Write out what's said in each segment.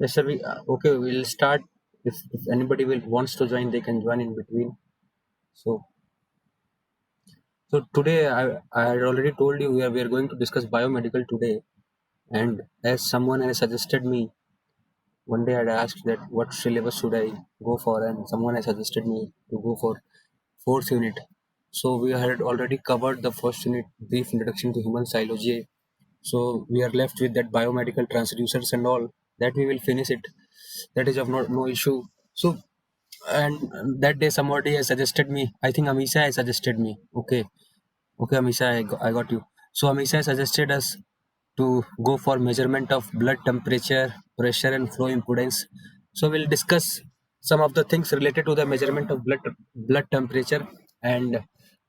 Yes, sir. Okay, we'll start. If anybody will wants to join, they can join in between. So so today I had already told you we are going to discuss biomedical today. And as someone has suggested me, one day I'd asked that what syllabus should I go for, and someone has suggested me to go for fourth unit. So we had already covered the first unit, brief introduction to human physiology. So we are left with that biomedical transducers and all that we will finish it. That is of no issue. So and that day somebody has suggested me. I think Amisha has suggested me. Okay, Amisha, I got you. So Amisha suggested us to go for measurement of blood temperature, pressure, and flow impedance. So we'll discuss some of the things related to the measurement of blood temperature, and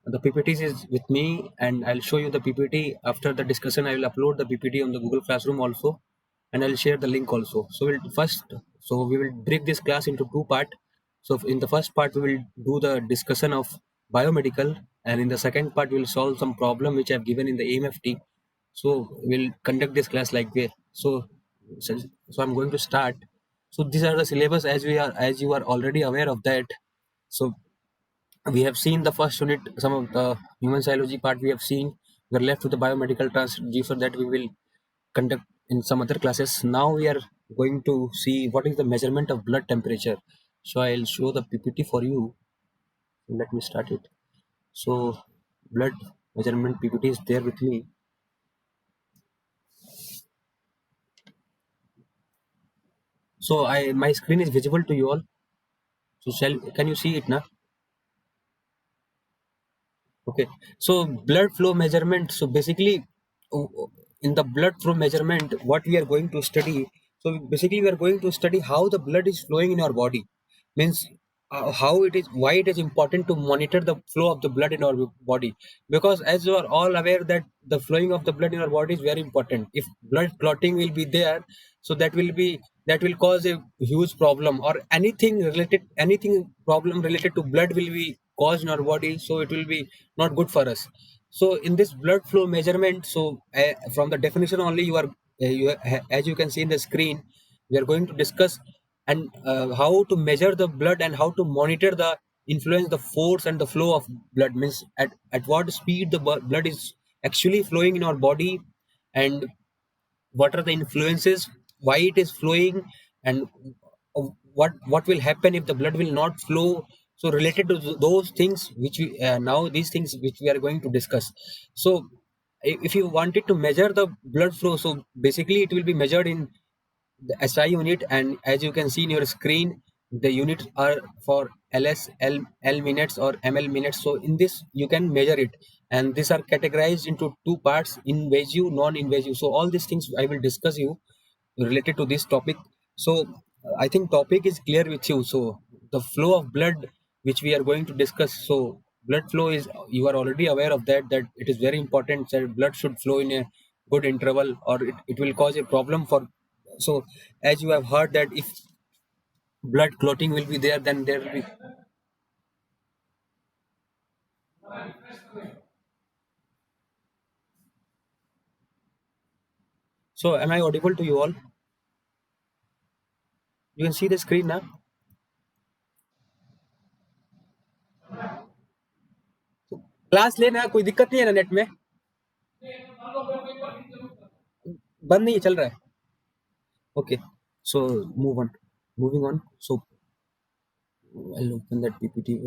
the PPTs is with me, and I'll show you the PPT. After the discussion, I will upload the PPT on the Google Classroom also, and I'll share the link also. So we will break this class into two part. So in the first part, we will do the discussion of biomedical, and in the second part, we'll solve some problem which I've given in the AMFT. So we'll conduct this class like way. So I'm going to start. So these are the syllabus as you are already aware of that. So we have seen the first unit, some of the human physiology part we have seen. We're left with the biomedical transducer that we will conduct in some other classes. Now we are going to see what is the measurement of blood temperature. So I'll show the PPT for you. Let me start it. So blood measurement PPT is there with me. So I my screen is visible to you all. So can you see it now? Okay. So blood flow measurement. So basically, in the blood flow measurement, what we are going to study. So basically, we are going to study how the blood is flowing in our body. Means how it is, why it is important to monitor the flow of the blood in our body. Because as you are all aware that the flowing of the blood in our body is very important. If blood clotting will be there, so that will cause a huge problem, or anything problem related to blood will be caused in our body, so it will be not good for us. So in this blood flow measurement, so from the definition only, as you can see in the screen, we are going to discuss and how to measure the blood and how to monitor the influence the force and the flow of blood. Means at what speed the blood is actually flowing in our body, and what are the influences, why it is flowing, and what will happen if the blood will not flow. So related to those things which we now these things which we are going to discuss. So if you wanted to measure the blood flow, so basically it will be measured in the SI unit, and as you can see in your screen, the units are for L minutes or ML minutes. So in this you can measure it, and these are categorized into two parts: invasive, non-invasive. So all these things I will discuss you related to this topic. So I think topic is clear with you. So the flow of blood which we are going to discuss. So blood flow is, you are already aware of that it is very important that blood should flow in a good interval, or it will cause a problem for. So as you have heard that if blood clotting will be there, then there will be. So am I audible to you all? You can see the screen now. Class लेना, कोई दिक्कत नहीं है ना net में? बंद नहीं है, चल रहा है. Okay, so moving on. So I'll open that PPT.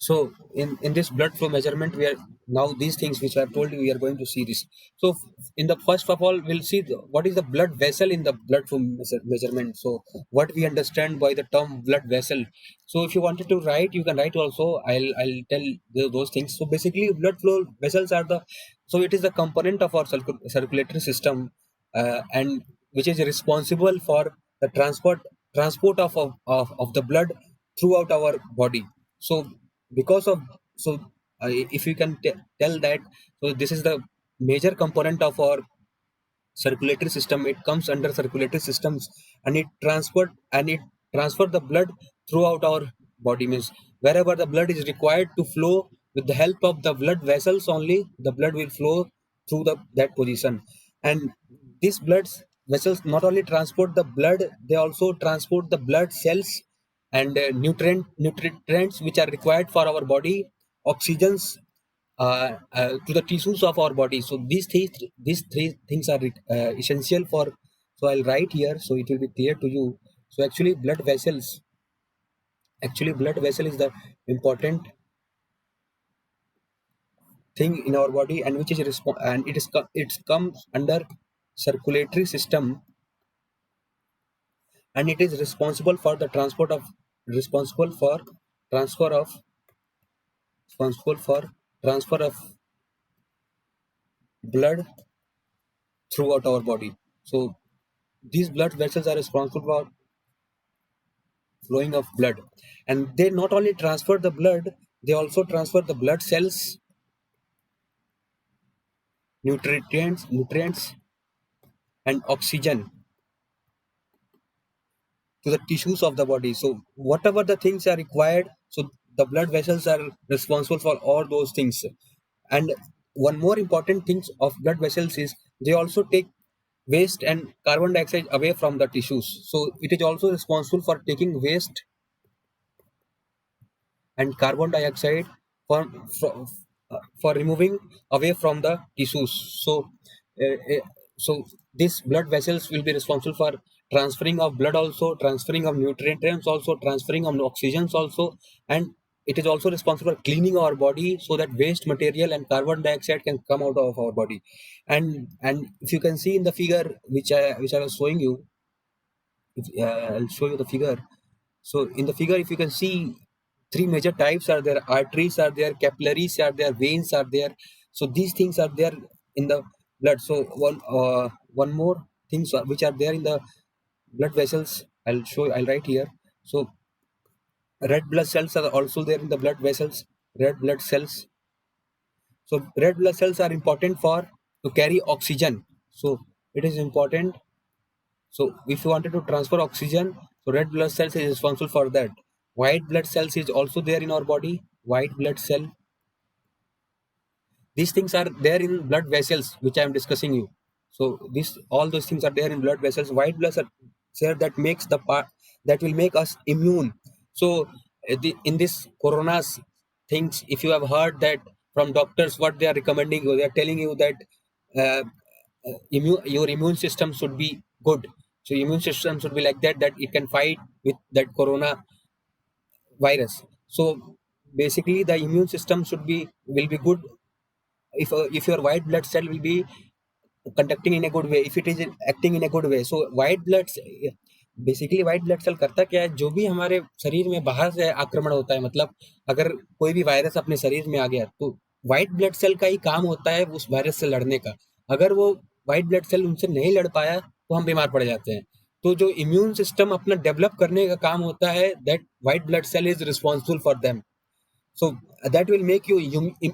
So in this blood flow measurement, we are now these things which I have told you, we are going to see this. So in the first of all, we'll see what is the blood vessel in the blood flow measurement. So what we understand by the term blood vessel. So if you wanted to write, you can write also. I'll tell those things. So basically, blood flow vessels are the, so it is the component of our circulatory system, and which is responsible for the transport of the blood throughout our body. So because of, so if you can tell that, so this is the major component of our circulatory system. It comes under circulatory systems, and it transfer the blood throughout our body. Means wherever the blood is required to flow, with the help of the blood vessels only, the blood will flow through the that position. And these blood vessels not only transport the blood, they also transport the blood cells and nutrients which are required for our body, oxygens to the tissues of our body. So these three things are essential for. So I'll write here so it will be clear to you. So actually blood vessel is the important thing in our body, and which is and it comes under circulatory system, and it is responsible for transfer of responsible for transfer of blood throughout our body. So these blood vessels are responsible for flowing of blood, and they not only transfer the blood, they also transfer the blood cells, nutrients and oxygen to the tissues of the body. So whatever the things are required, so the blood vessels are responsible for all those things. And one more important thing of blood vessels is they also take waste and carbon dioxide away from the tissues. So it is also responsible for taking waste and carbon dioxide for removing away from the tissues. So these blood vessels will be responsible for transferring of blood also, transferring of nutrients also, transferring of oxygens also, and it is also responsible for cleaning our body so that waste material and carbon dioxide can come out of our body. And if you can see in the figure which I was showing you, I'll show you the figure. So in the figure, if you can see, three major types are there: arteries are there, capillaries are there, veins are there. So these things are there in the blood. So one more things which are there in the blood vessels, I'll write here. So red blood cells are also there in the blood vessels. Red blood cells. So red blood cells are important for to carry oxygen. So it is important. So if you wanted to transfer oxygen, so red blood cells is responsible for that. White blood cells is also there in our body. White blood cell. These things are there in blood vessels, which I am discussing you. So this all those things are there in blood vessels. White blood cell that makes the part that will make us immune. So in this corona's things, if you have heard that from doctors, what they are recommending you, they are telling you that uh, your immune system should be good. So immune system should be like that it can fight with that corona virus. So basically the immune system will be good if your white blood cell will be conducting in a good way, if it is acting in a good way. So basically white blood cell करता क्या है, जो भी हमारे शरीर में बाहर से आक्रमण होता है, मतलब अगर कोई भी वायरस अपने शरीर में आ गया तो व्हाइट ब्लड सेल का ही काम होता है उस वायरस से लड़ने का। अगर वो व्हाइट ब्लड सेल उनसे नहीं लड़ पाया तो हम बीमार पड़ जाते हैं। तो जो इम्यून सिस्टम अपना डेवलप करने का काम होता है, that white blood cell is responsible for them. So that will make you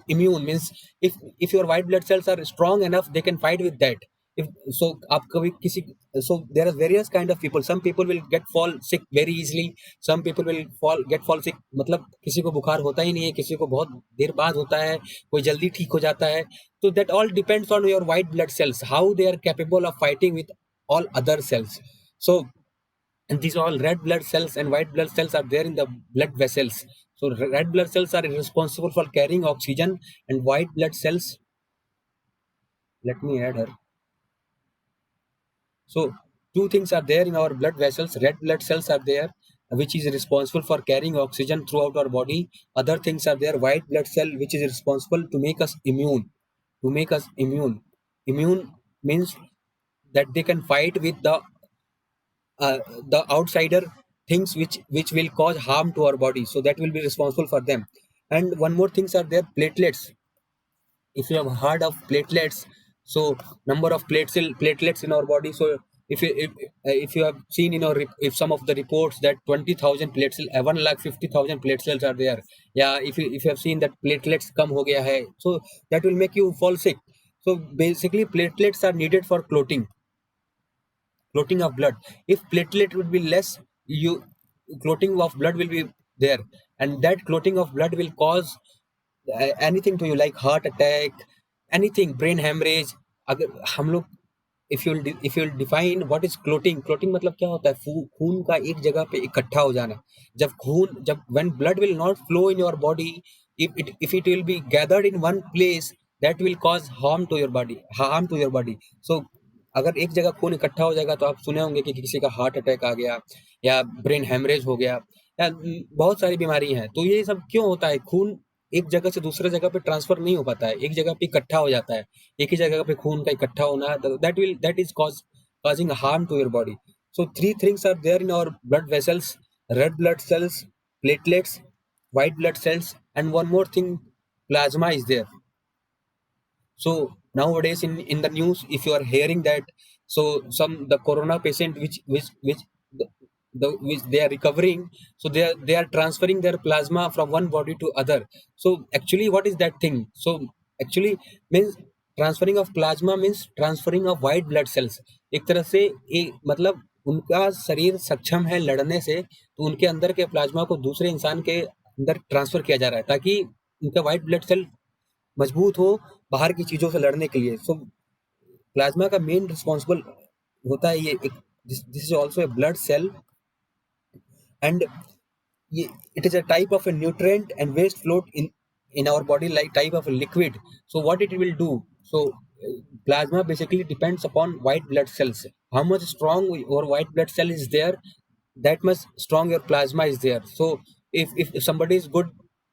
immune, means if your white blood cells are strong enough, they can fight with that. If so आप कभी किसी so there are various kind of people. Some people will get fall sick very easily, some people will fall sick, मतलब किसी को बुखार होता ही नहीं है, किसी को बहुत देर बाद होता है, कोई जल्दी ठीक हो जाता है। So that all depends on your white blood cells, how they are capable of fighting with all other cells. So and these all red blood cells and white blood cells are there in the blood vessels. So red blood cells are responsible for carrying oxygen, and white blood cells, let me add her. So two things are there in our blood vessels. Red blood cells are there, which is responsible for carrying oxygen throughout our body. Other things are there, white blood cell, which is responsible to make us immune. To make us immune. Immune means that they can fight with the outsider things which will cause harm to our body, so that will be responsible for them. And one more things are there, platelets. If you have heard of platelets, so number of platelets in our body. So if you have seen if some of the reports that 20,000 platelets, 1,50,000 platelets are there. Yeah, if you have seen that platelets come ho gaya hai, so that will make you fall sick. So basically platelets are needed for clotting of blood. If platelet would be less, you clotting of blood will be there, and that clotting of blood will cause anything to you, like heart attack, anything, brain hemorrhage. अगर हम लोग if you'll define what is clotting, clotting मतलब क्या होता है, खून का एक जगह पे इकट्ठा हो जाना। जब when blood will not flow in your body, if it will be gathered in one place, that will cause harm to your body। So अगर एक जगह खून इकट्ठा हो जाएगा, तो आप सुने होंगे कि किसी का हार्ट अटैक आ गया, या ब्रेन हेमरेज हो गया, या बहुत सारी बीमारी हैं। तो ये सब क्यों होता है? खून एक जगह से दूसरे जगह पे ट्रांसफर नहीं हो पाता है, एक जगह पे इकट्ठा हो जाता है। एक ही जगह पे खून का इकट्ठा होना, that is causing harm to your body। So three things are there in our blood vessels: red blood cells, platelets, white blood cells, and one more thing, plasma is there। So nowadays in the news, if you are hearing that, so the corona patient which which they are recovering, so they are transferring their plasma from one body to other। So actually what is that thing? So actually means transferring of plasma means transferring of white blood cells। एक तरह से एक मतलब उनका शरीर सक्षम है लड़ने से, तो उनके अंदर के प्लाज्मा को दूसरे इंसान के अंदर ट्रांसफर किया जा रहा है, ताकि उनका व्हाइट ब्लड सेल मजबूत हो बाहर की चीजों से लड़ने के लिए। सो प्लाज्मा का मेन रिस्पॉन्सिबल होता है ये एक, this is also a blood cell, and it is a type of a nutrient and waste float in our body, like type of a liquid। So what it will do? So plasma basically depends upon white blood cells, how much strong your white blood cell is there, that much strong your plasma is there। So if somebody is good,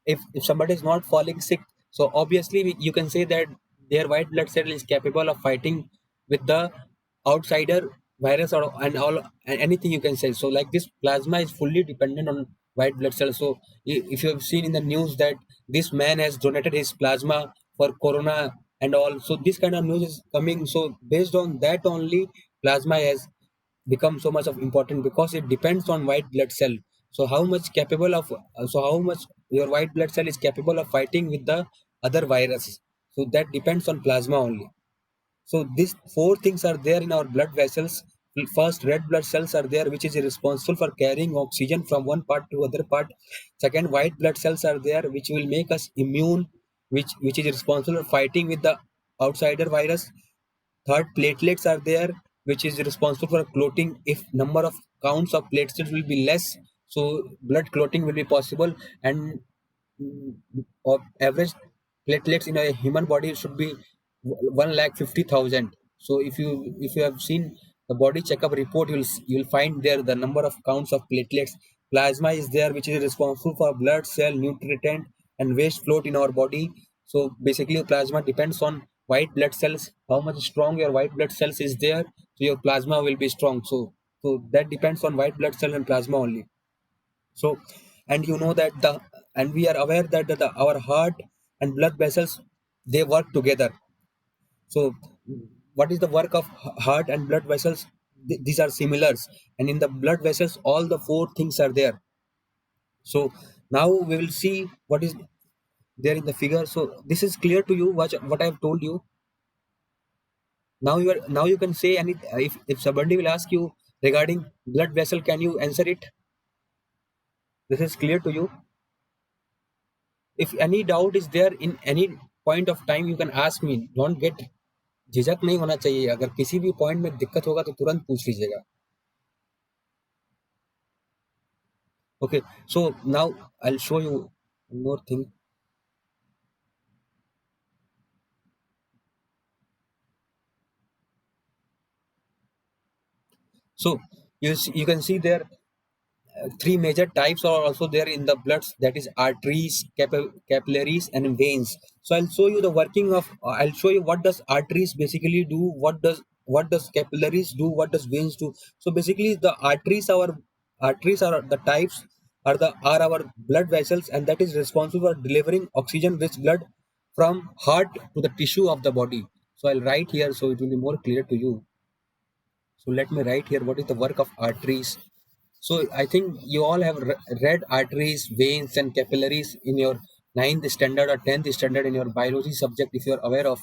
if somebody is not falling sick, so obviously you can say that their white blood cell is capable of fighting with the outsider virus, or and all and anything you can say। So like this plasma is fully dependent on white blood cells। So if you have seen in the news that this man has donated his plasma for corona and all, so this kind of news is coming, so based on that only plasma has become so much of important, because it depends on white blood cell। So how much capable of so how much your white blood cell is capable of fighting with the other virus, so that depends on plasma only। So these four things are there in our blood vessels. First, red blood cells are there, which is responsible for carrying oxygen from one part to other part. Second, white blood cells are there, which will make us immune, which is responsible for fighting with the outsider virus. Third, platelets are there, which is responsible for clotting. If number of counts of platelets will be less, so blood clotting will be possible, and of average platelets in a human body should be 1,50,000। So if you have seen the body checkup report, you'll find there the number of counts of platelets। Plasma is there, which is responsible for blood cell nutrient and waste float in our body। So basically plasma depends on white blood cells, how much strong your white blood cells is there, so your plasma will be strong। So that depends on white blood cell and plasma only। So and you know that the and we are aware that our heart and blood vessels, they work together। So what is the work of heart and blood vessels? These are similars, and in the blood vessels all the four things are there। So now we will see what is there in the figure। So this is clear to you what I have told you? Now you can say any, if somebody will ask you regarding blood vessel, can you answer it? This is clear to you? If any doubt is there in any point of time, you can ask me, don't get, झिझक नहीं होना चाहिए, अगर किसी भी point में दिक्कत होगा तो तुरंत पूछ लीजिएगा। Okay, so now I'll show you one more thing। So you can see there three major types are also there in the bloods, that is arteries, capillaries, and veins। So I'll show you the working of I'll show you what does arteries basically do, what does capillaries do, what does veins do। So basically the arteries are the types, are our blood vessels, and that is responsible for delivering oxygen rich blood from heart to the tissue of the body। So I'll write here so it will be more clear to you। So let me write here what is the work of arteries। So I think you all have read arteries, veins, and capillaries in your ninth standard or 10th standard in your biology subject, if you are aware of।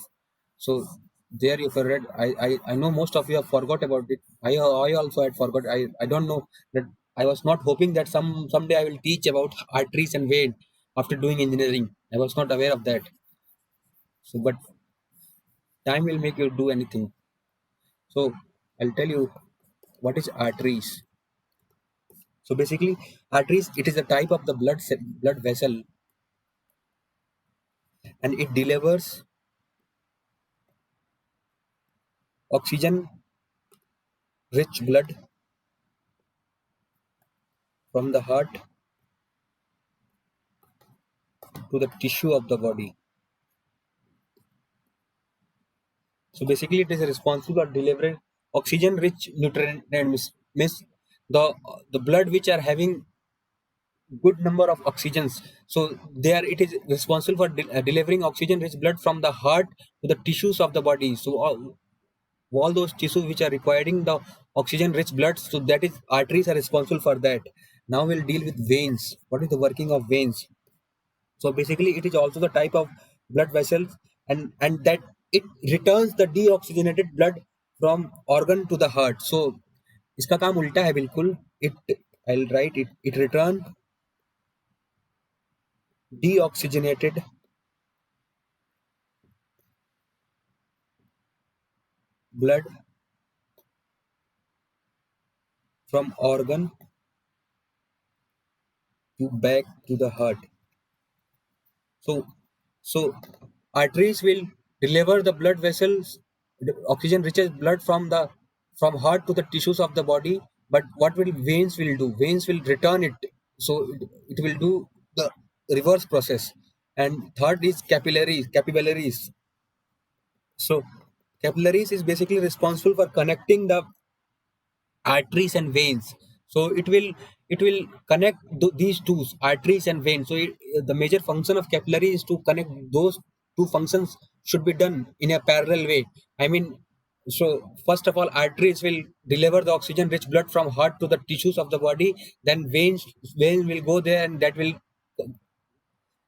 So there, if you read, I know most of you have forgot about it. I also had forgot. I don't know that, I was not hoping that someday I will teach about arteries and vein after doing engineering. I was not aware of that. So but time will make you do anything. So I'll tell you what is arteries. So basically, arteries, it is a type of the blood vessel, and it delivers oxygen rich blood from the heart to the tissue of the body. So basically, it is responsible for delivering oxygen-rich nutrients. Means the blood which are having good number of oxygens. So there it is responsible for delivering oxygen-rich blood from the heart to the tissues of the body. So all those tissues which are requiring the oxygen-rich blood, so that is arteries are responsible for that. Now we'll deal with veins. What is the working of veins? So basically, it is also the type of blood vessels, and that it returns the deoxygenated blood from organ to the heart. So इसका काम उल्टा है बिल्कुल. It I'll write it. It return deoxygenated blood from organ to back to the heart. So so arteries will deliver the blood vessels, the oxygen rich blood from heart to the tissues of the body. But what will veins will do? Veins will return it. So it will do the reverse process. And third is capillaries. So capillaries is basically responsible for connecting the arteries and veins. So it will connect these two, arteries and veins. So the major function of capillary is to connect those two functions, should be done in a parallel way. I mean, so first of all, arteries will deliver the oxygen rich blood from heart to the tissues of the body. Then veins will go there, and that will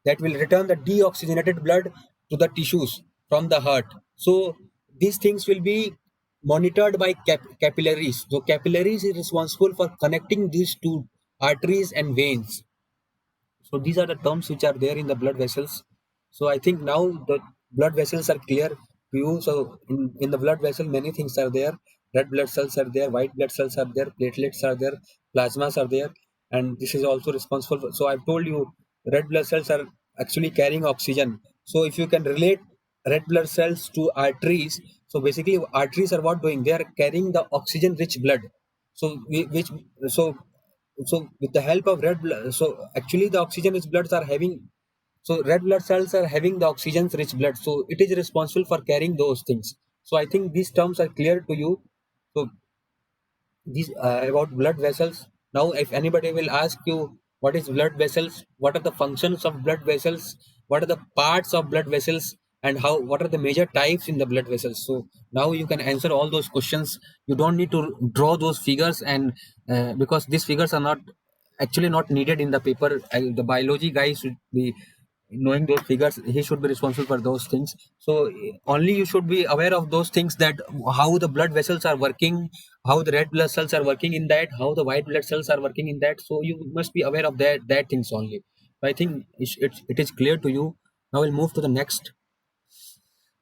return the deoxygenated blood to the tissues from the heart. So these things will be monitored by capillaries. So capillaries is responsible for connecting these two, arteries and veins. So these are the terms which are there in the blood vessels. So I think now the blood vessels are clear to you. So in the blood vessel, many things are there. Red blood cells are there, white blood cells are there, platelets are there, plasmas are there, and this is also responsible for. So I've told you, red blood cells are actually carrying oxygen. So if you can relate red blood cells to arteries, so basically arteries are what doing? They are carrying the oxygen-rich blood. So which so so with the help of red blood, so actually the oxygen rich bloods are having, so red blood cells are having the oxygen rich blood, so it is responsible for carrying those things. So I think these terms are clear to you. So these about blood vessels. Now if anybody will ask you what is blood vessels, what are the functions of blood vessels, what are the parts of blood vessels, and how, what are the major types in the blood vessels, so now you can answer all those questions. You don't need to draw those figures, and because these figures are not actually not needed in the paper. The biology guy should be knowing those figures, he should be responsible for those things. So only you should be aware of those things, that how the blood vessels are working, how the red blood cells are working in that, how the white blood cells are working in that. So you must be aware of that things only. I think it is clear to you. Now we'll move to the next.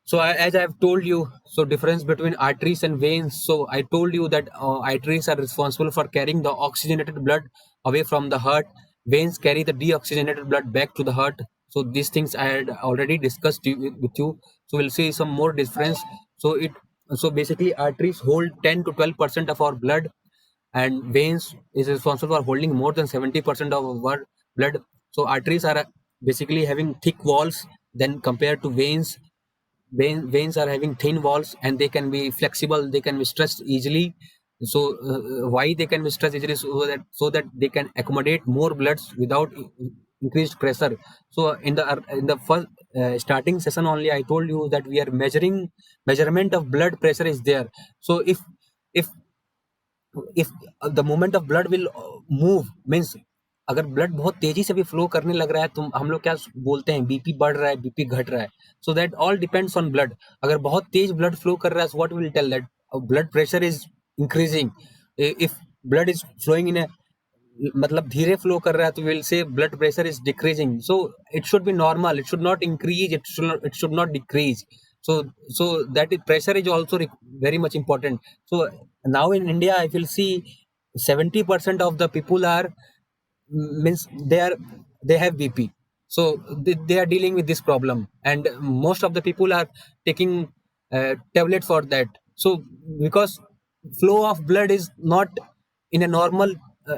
So as I have told you, so difference between arteries and veins. So I told you that arteries are responsible for carrying the oxygenated blood away from the heart. Veins carry the deoxygenated blood back to the heart. So these things I had already discussed with you. So we'll see some more difference. So so basically arteries hold 10 to 12% of our blood, and veins is responsible for holding more than 70% of our blood. So arteries are basically having thick walls than compared to veins. Veins are having thin walls, and they can be flexible, they can be stretched easily. So why they can be stretched easily? So that they can accommodate more bloods without increased pressure. So in the first starting session only, I told you that we are measurement of blood pressure is there. So if if the movement of blood will move, means अगर blood बहुत तेजी से भी flow करने लग रहा है, तो हम लोग क्या बोलते हैं, बीपी बढ़ रहा है, बीपी घट रहा है. So that all depends on blood. अगर बहुत तेज ब्लड फ्लो कर रहा है, what will tell that blood pressure is increasing. If blood is flowing in a, मतलब धीरे फ्लो कर रहा है, तो will say blood pressure is decreasing. So it should be normal, it should not increase, it should not decrease. So that pressure is also very much important. So now in India, if you'll see, 70% of the people are, means they have BP. So they are dealing with this problem, and most of the people are taking tablet for that. So because flow of blood is not in a normal, uh,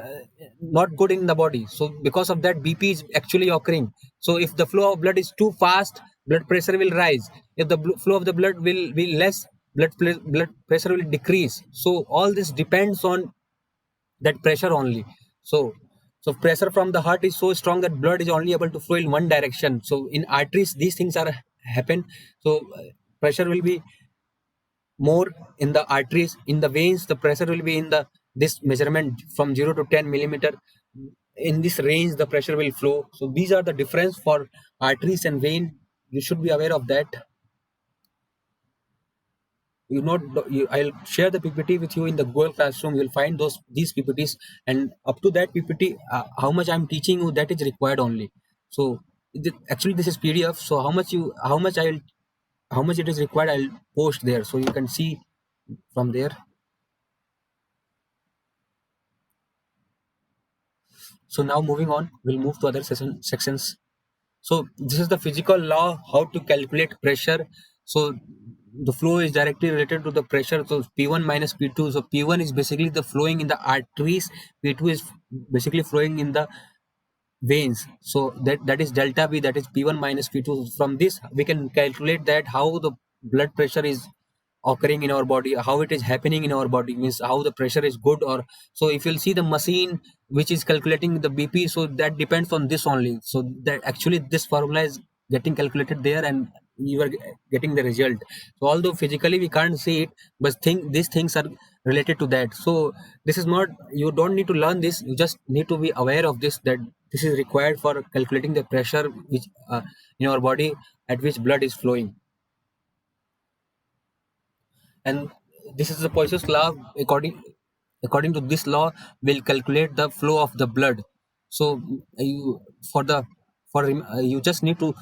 not good in the body, so because of that BP is actually occurring. So if the flow of blood is too fast, blood pressure will rise. If the flow of the blood will be less, blood pressure will decrease. So all this depends on that pressure only. So so pressure from the heart is so strong that blood is only able to flow in one direction. So in arteries these things are happen. So pressure will be more in the arteries. In the veins the pressure will be in the this measurement from 0 to 10 millimeter. In this range the pressure will flow. So these are the difference for arteries and vein. You should be aware of that. I'll share the PPT with you in the Google Classroom. You'll find these PPTs, and up to that PPT, how much I'm teaching you, that is required only. So actually this is PDF. So how much it is required, I'll post there, so you can see from there. So now moving on, we'll move to other sections. So this is the physical law how to calculate pressure. So the flow is directly related to the pressure. So P1 minus P2. So P1 is basically the flowing in the arteries. P2 is basically flowing in the veins. So that is delta V, that is P1 minus P2. From this we can calculate that how the blood pressure is occurring in our body, how it is happening in our body, means how the pressure is good. Or so if you'll see the machine which is calculating the BP, so that depends on this only. So that actually this formula is getting calculated there, and you are getting the result. So although physically we can't see it, but these things are related to that. So this is not, you don't need to learn this, you just need to be aware of this, that this is required for calculating the pressure which in our body at which blood is flowing. And this is the Poisson's law. According to this law, will calculate the flow of the blood. So you for the for you just need to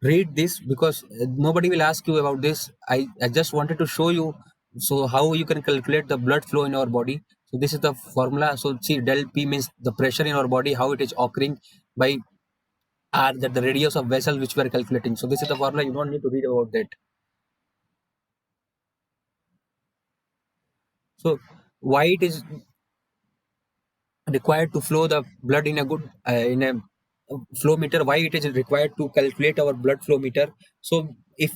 read this, because nobody will ask you about this. I just wanted to show you so how you can calculate the blood flow in our body. So this is the formula. So see, del P means the pressure in our body, how it is occurring, by R, that the radius of vessel which we are calculating. So this is the formula, you don't need to read about that. So why it is required to flow the blood in a good in a flow meter, why it is required to calculate our blood flow meter. So if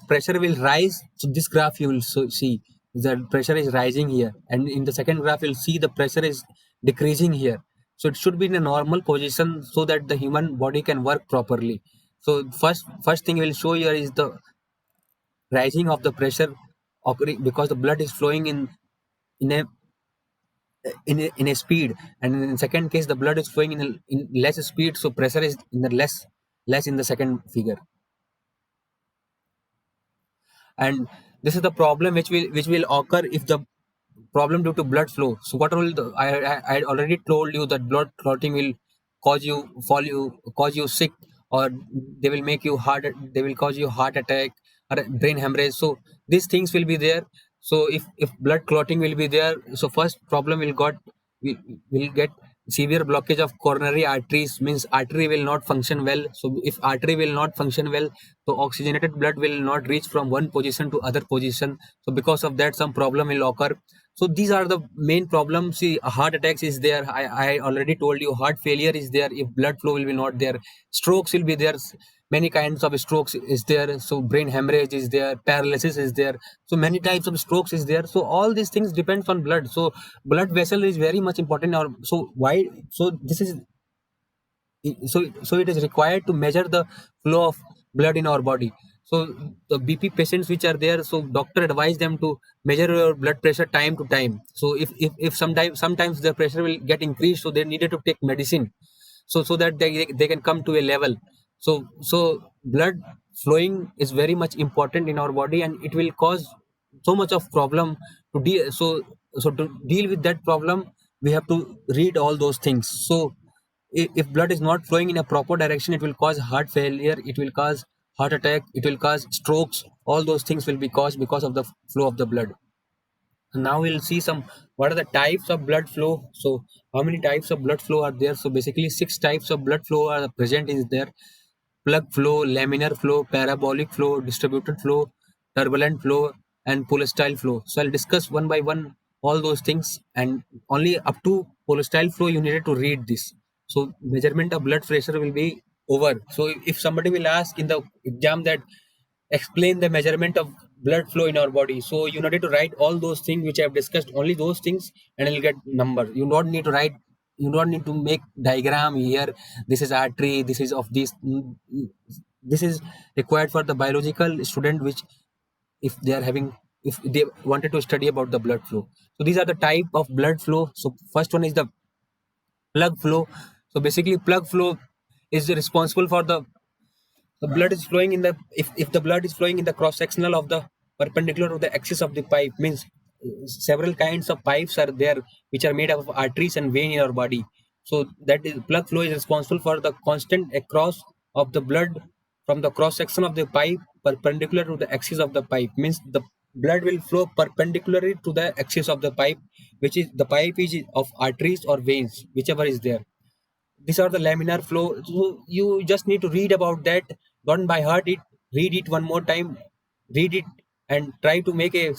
pressure will rise, so this graph you will see the pressure is rising here, and in the second graph you'll see the pressure is decreasing here. So it should be in a normal position so that the human body can work properly. So first thing we'll show here is the rising of the pressure occurring because the blood is flowing in a in a speed, and in second case the blood is flowing in less speed, so pressure is in the less in the second figure. And this is the problem which will occur if the problem due to blood flow. So what will I already told you that blood clotting will cause you sick, or they will make you heart, they will cause you heart attack or brain hemorrhage. So these things will be there. So if blood clotting will be there, so first problem will, will get severe blockage of coronary arteries, means artery will not function well. So if artery will not function well, so oxygenated blood will not reach from one position to other position. So because of that some problem will occur. So these are the main problems. See, heart attacks is there, I already told you. Heart failure is there if blood flow will be not there. Strokes will be there, many kinds of strokes is there. So brain hemorrhage is there, paralysis is there, so many types of strokes is there. So all these things depends on blood. So blood vessel is very much important. Or so why, so this is, so it is required to measure the flow of blood in our body. So the BP patients which are there, so doctor advise them to measure your blood pressure time to time. So if sometimes their pressure will get increased, so they needed to take medicine, so that they can come to a level. So blood flowing is very much important in our body, and it will cause so much of problem to deal. So to deal with that problem we have to read all those things. So if blood is not flowing in a proper direction, it will cause heart failure, it will cause heart attack, it will cause strokes. All those things will be caused because of the flow of the blood. Now we'll see some what are the types of blood flow. So how many types of blood flow are there? So basically six types of blood flow are present is there: plug flow, laminar flow, parabolic flow, distributed flow, turbulent flow, and pulsatile flow. So I'll discuss one by one all those things, and only up to pulsatile flow you needed to read this. So measurement of blood pressure will be over. So if somebody will ask in the exam that explain the measurement of blood flow in our body, so you needed to write all those things which I have discussed, only those things, and you'll get number. You don't need to write, you don't need to make diagram here. This is artery, this is of this. This is required for the biological student, which if they are having, if they wanted to study about the blood flow. So these are the type of blood flow. So first one is the plug flow. So basically plug flow is responsible for the blood is flowing in the, if the blood is flowing in the cross sectional of the perpendicular to the axis of the pipe, means several kinds of pipes are there which are made up of arteries and vein in our body. So that is plug flow is responsible for the constant across of the blood from the cross section of the pipe perpendicular to the axis of the pipe, means the blood will flow perpendicularly to the axis of the pipe, which is the pipe is of arteries or veins, whichever is there. These are the laminar flow. So you just need to read about that, don't by heart it, read it one more time, read it, and try to make a,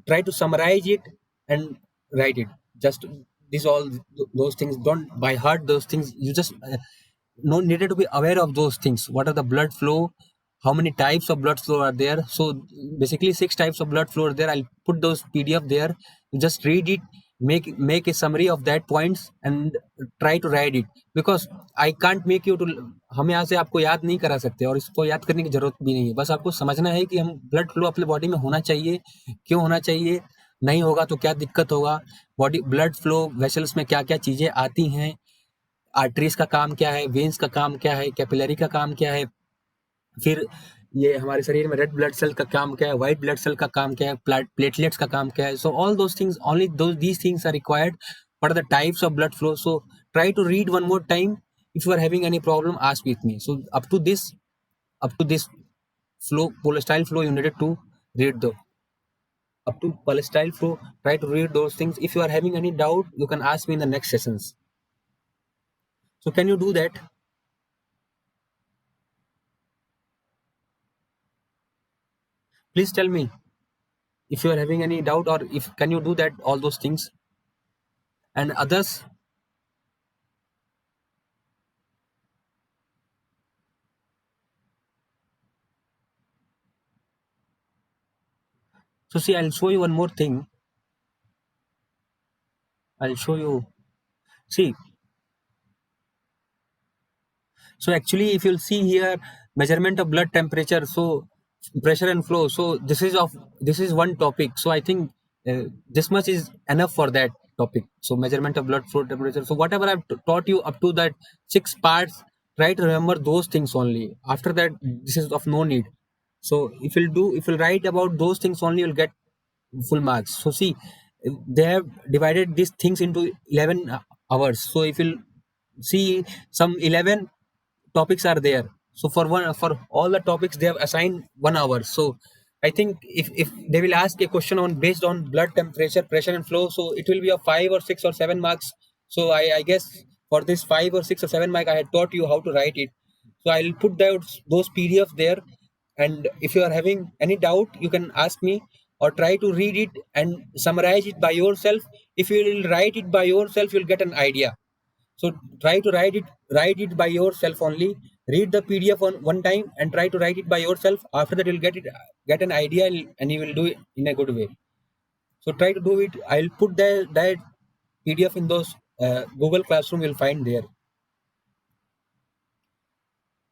try to summarize it and write it. Just this all those things, don't by heart those things, you just no needed to be aware of those things. What are the blood flow, how many types of blood flow are there? So basically six types of blood flow are there. I'll put those PDF there, you just read it, make a summary of that points and try to write it, because I can't make you to, हम यहाँ से आपको याद नहीं करा सकते और इसको याद करने की जरूरत भी नहीं है। बस आपको समझना है कि हम ब्लड फ्लो अपने बॉडी में होना चाहिए, क्यों होना चाहिए, नहीं होगा तो क्या दिक्कत होगा, बॉडी ब्लड फ्लो वेसल्स में क्या क्या चीजें आती हैं, आर्टरीज का काम क्या है, वेन्स का काम क्या है, कैपिलरी का काम क्या है, फिर ये हमारे शरीर में रेड ब्लड सेल का काम क्या है, व्हाइट ब्लड सेल का काम क्या है, प्लेटलेट्स का काम क्या है. So all those things, only these things are required for the types of blood flow. So try to read one more time. If you are having any problem, ask with me. So up to this flow, pulsatile flow, you needed to read the up to pulsatile flow. Try to read those things. If you are having any doubt, you can ask me in the next sessions. So can you do that? Please tell me if you are having any doubt, or if can you do that all those things and others. So see, I'll show you one more thing. I'll show you. See, so actually, if you'll see here, measurement of blood temperature, so pressure and flow. So this is one topic. So I think this much is enough for that topic. So measurement of blood flow temperature. So whatever I've taught you up to that six parts, try to remember those things only. After that, this is of no need. So if you'll write about those things only, you'll get full marks. So see, they have divided these things into 11 hours. So if you'll see, some 11 topics are there. So for all the topics they have assigned 1 hour. So I think if they will ask a question on based on blood temperature, pressure and flow, so it will be a 5 or 6 or 7 marks. So I guess for this 5 or 6 or 7 mark I had taught you how to write it. So I'll put those PDFs there, and if you are having any doubt, you can ask me or try to read it and summarize it by yourself. If you will write it by yourself, you'll get an idea. So try to write it by yourself only. Read the PDF on one time and try to write it by yourself. After that, you'll get an idea, and you will do it in a good way. So try to do it. I'll put that PDF in those Google Classroom. You'll find there.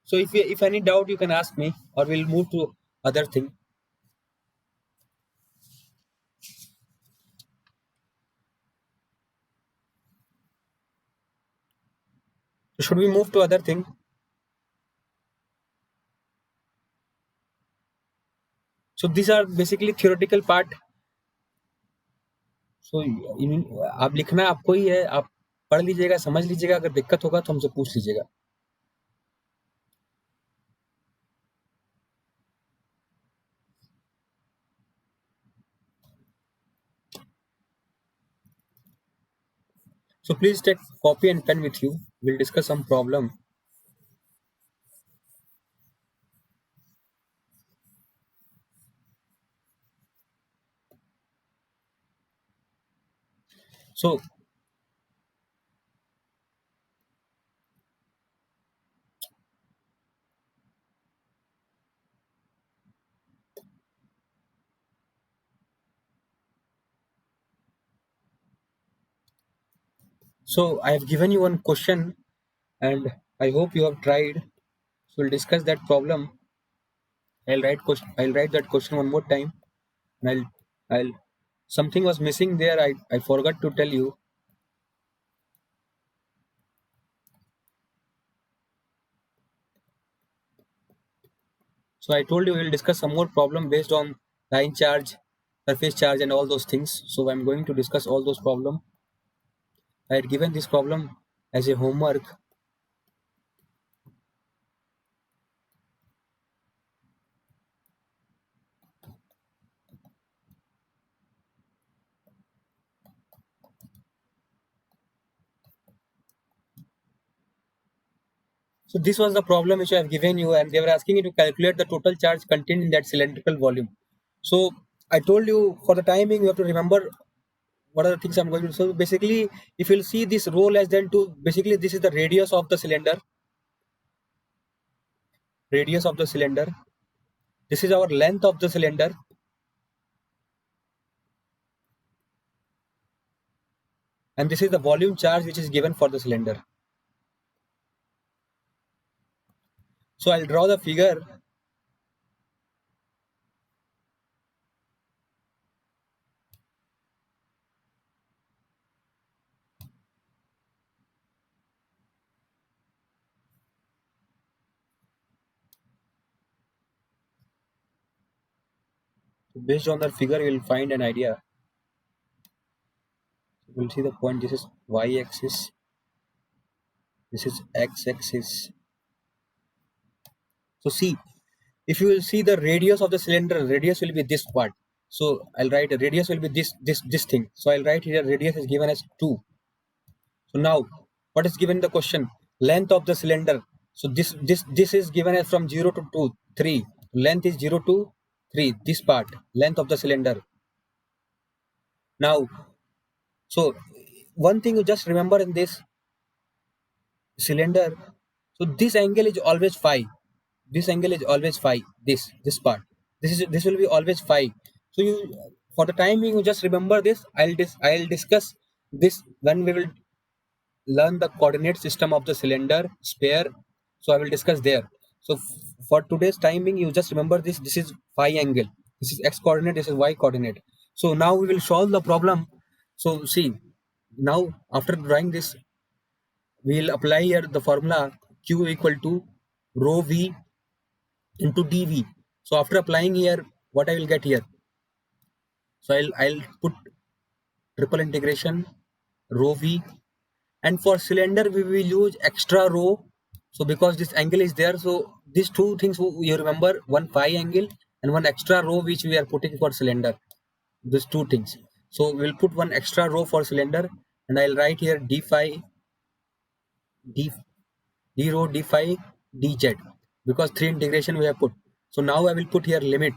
So if any doubt, you can ask me, or we'll move to other thing. Should we move to other thing? So these are basically theoretical part. सो आप लिखना आपको ही है, आप पढ़ लीजिएगा, समझ लीजिएगा, अगर दिक्कत होगा तो हमसे पूछ लीजिएगा. So please take copy and pen with you. We'll discuss some problem. So so I have given you one question, and I hope you have tried. So we'll discuss that problem. I'll write that question one more time, and I'll something was missing there. I forgot to tell you. So I told you we'll discuss some more problem based on line charge, surface charge, and all those things. So I'm going to discuss all those problem. I had given this problem as a homework. So this was the problem which I have given you, and they were asking you to calculate the total charge contained in that cylindrical volume. So I told you for the timing you have to remember what are the things I'm going to do. So basically, if you'll see this rho less than 2, basically this is the radius of the cylinder. This is our length of the cylinder, and this is the volume charge which is given for the cylinder. So I'll draw the figure based on the figure. You'll find an idea. You'll see the point. This is y-axis. This is x-axis. So see, if you will see the radius of the cylinder, radius will be this part. So I'll write a radius will be this thing. So I'll write here radius is given as 2. So now what is given in the question? Length of the cylinder. So this is given as from 0 to 2, 3. Length is 0 to 3. This part, length of the cylinder. Now, so one thing you just remember in this cylinder. So this angle is always phi. This angle is always phi. This part. This will be always phi. So you for the time being you just remember this. I'll discuss this when we will learn the coordinate system of the cylinder sphere. So I will discuss there. So for today's timing you just remember this. This is phi angle. This is x coordinate. This is y coordinate. So now we will solve the problem. So see now after drawing this we'll apply here the formula q equal to rho v into dv. So after applying here, what I will get here? So I'll put triple integration rho v, and for cylinder we will use extra rho. So because this angle is there, so these two things you remember, one phi angle and one extra rho which we are putting for cylinder. These two things. So we'll put one extra rho for cylinder, and I'll write here d phi d d rho d phi dz, because three integration we have put. So now I will put here limit.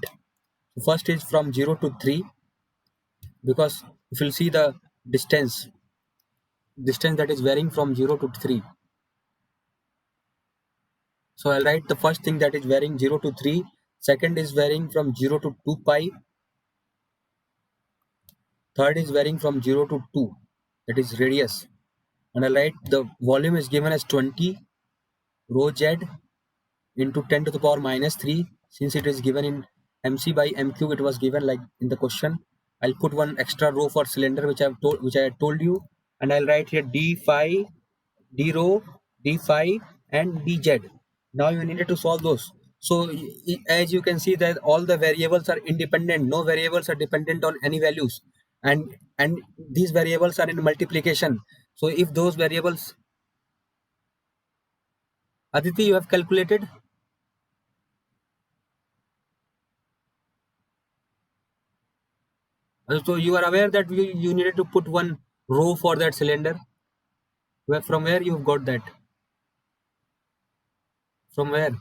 First is from 0 to 3, because if you'll see the distance that is varying from 0 to 3. So I'll write the first thing that is varying 0 to 3. Second is varying from 0 to 2 pi. Third is varying from 0 to 2, that is radius. And I'll write the volume is given as 20 rho z into 10 to the power minus 3. Since it is given in mc by mq, it was given like in the question. I'll put one extra rho for cylinder which I had told you, and I'll write here d phi, d rho, d phi, and dz. Now you needed to solve those. So as you can see that all the variables are independent. No variables are dependent on any values, and these variables are in multiplication. So if those variables, Aditi, you have calculated. So you are aware that you needed to put one row for that cylinder. Where from where you've got that? From where?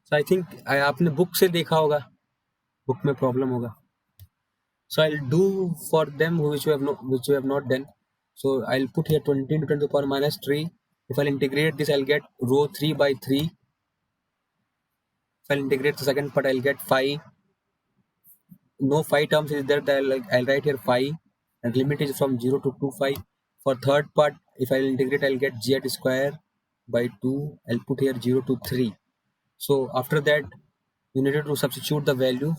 So I think आपने book से देखा होगा, book में problem होगा. So I'll do for them which you have not done. So I'll put here 20 into 10 to the power minus 3. If I'll integrate this, I'll get rho 3 by 3. If I'll integrate the second part, I'll get 5. No 5 terms is there. I'll write here 5. And limit is from 0 to 2 5. For third part, if I'll integrate, I'll get z square by 2. I'll put here 0 to 3. So after that, you needed to substitute the value.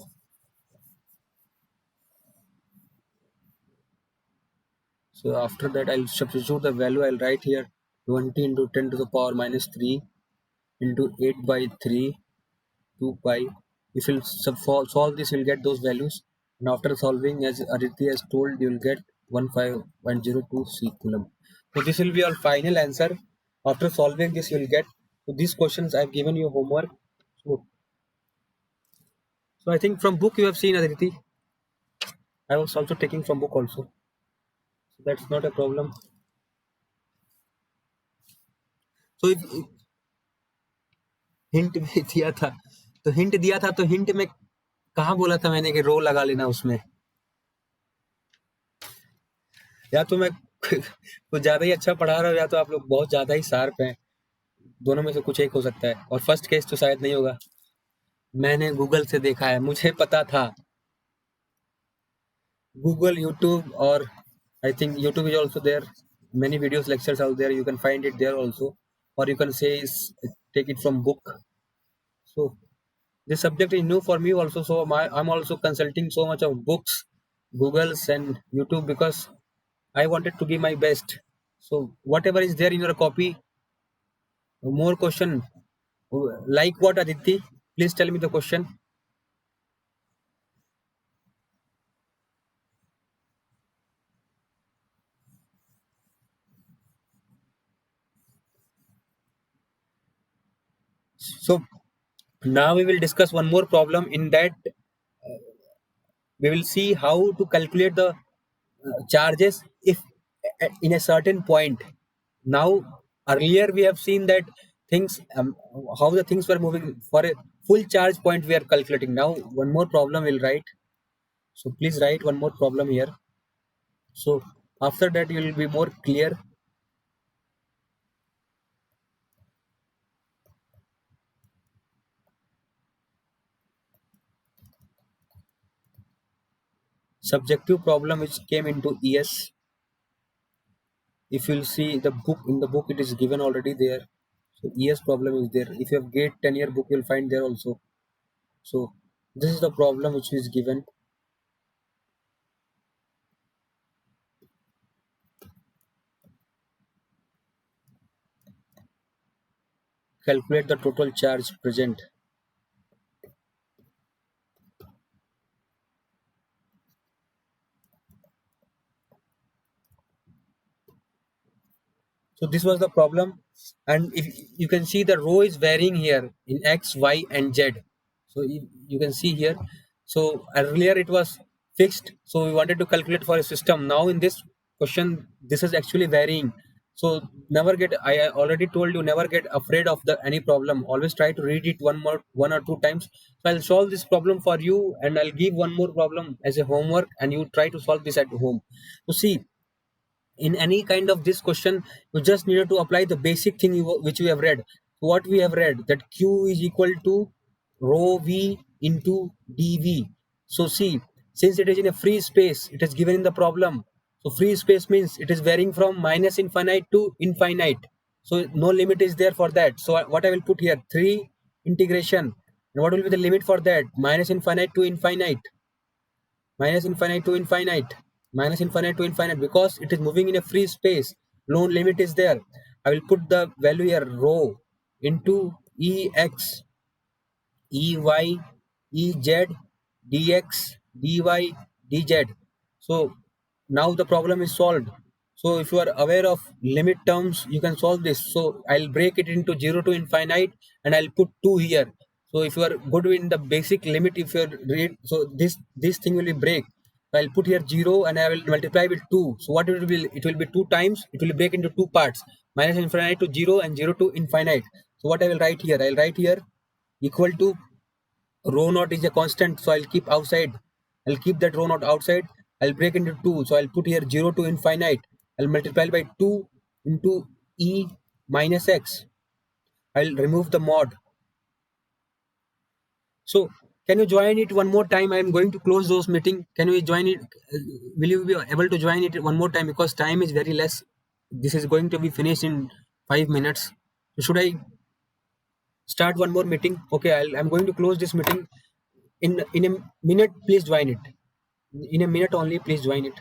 So after that, I'll substitute the value. I'll write here 20 into 10 to the power minus 3 into 8 by 3 2 pi. If you solve this, you'll get those values. And after solving, as Aditya has told, you'll get 15.02 C coulomb. So this will be your final answer. After solving this, you'll get. So these questions I've given you homework. So I think from book you have seen, Aditi. I was also taking from book also. So that's not a problem. So if hint भी दिया था, तो hint दिया था, तो hint में कहाँ बोला था मैंने कि रो लगा लेना उसमें? या तो मैं कुछ ज्यादा ही अच्छा पढ़ा रहा हूँ, या तो आप लोग बहुत ज्यादा ही शार्प हैं. दोनों में से कुछ एक हो सकता है. और फर्स्ट केस तो शायद नहीं होगा. मैंने गूगल से देखा है, मुझे पता था. गूगल, यूट्यूब, और I think YouTube is also there. Many videos, lectures out there. You can find it there also, or you can say take it from book. So this subject is new for me also. So I'm also consulting so much of books, Googles and YouTube, because I wanted to give my best. So whatever is there in your copy, more question. Like what, Aditi? Please tell me the question. So now we will discuss one more problem. In that, we will see how to calculate the charges if in a certain point. Now, earlier we have seen that things, how the things were moving for a full charge point we are calculating. Now, one more problem we'll write. So please write one more problem here. So after that, you will be more clear. Subjective problem which came into ES. If you'll see the book, in the book it is given already there. So ES problem is there. If you have GATE 10-year book, you'll find there also. So this is the problem which is given. Calculate the total charge present. So this was the problem, and if you can see the row is varying here in X, Y, and Z. So you can see here. So earlier it was fixed. So we wanted to calculate for a system. Now in this question, this is actually varying. So never get. I already told you, never get afraid of the any problem. Always try to read it one or two times. So I'll solve this problem for you, and I'll give one more problem as a homework, and you try to solve this at home. So see, in any kind of this question, you just needed to apply the basic thing which we have read. What we have read, that Q is equal to rho v into dv. So see, since it is in a free space, it is given in the problem. So free space means it is varying from minus infinite to infinite. So no limit is there for that. So what I will put here, 3 integration, and what will be the limit for that? Minus infinite to infinite, minus infinite to infinite, minus infinite to infinite, because it is moving in a free space. No limit is there. I will put the value here, rho into ex, ey, ez, dx, dy, dz. So now the problem is solved. So if you are aware of limit terms, you can solve this. So I'll break it into 0 to infinite, and I'll put 2 here. So if you are good in the basic limit, if you are read, so this thing will be break. So I'll put here 0 and I will multiply with 2. So what it will be? It will be 2 times. It will break into two parts. Minus infinite to 0 and 0 to infinite. So what I will write here? I'll write here equal to rho naught is a constant. So I'll keep outside. I'll keep that rho naught outside. I'll break into 2. So I'll put here 0 to infinite. I'll multiply by 2 into e minus x. I'll remove the mod. So can you join it one more time? I'm going to close those meeting. Can you join it? Will you be able to join it one more time because time is very less. This is going to be finished in 5 minutes. Should I start one more meeting? Okay, I'm going to close this meeting in a minute. Please join it. In a minute only. Please join it.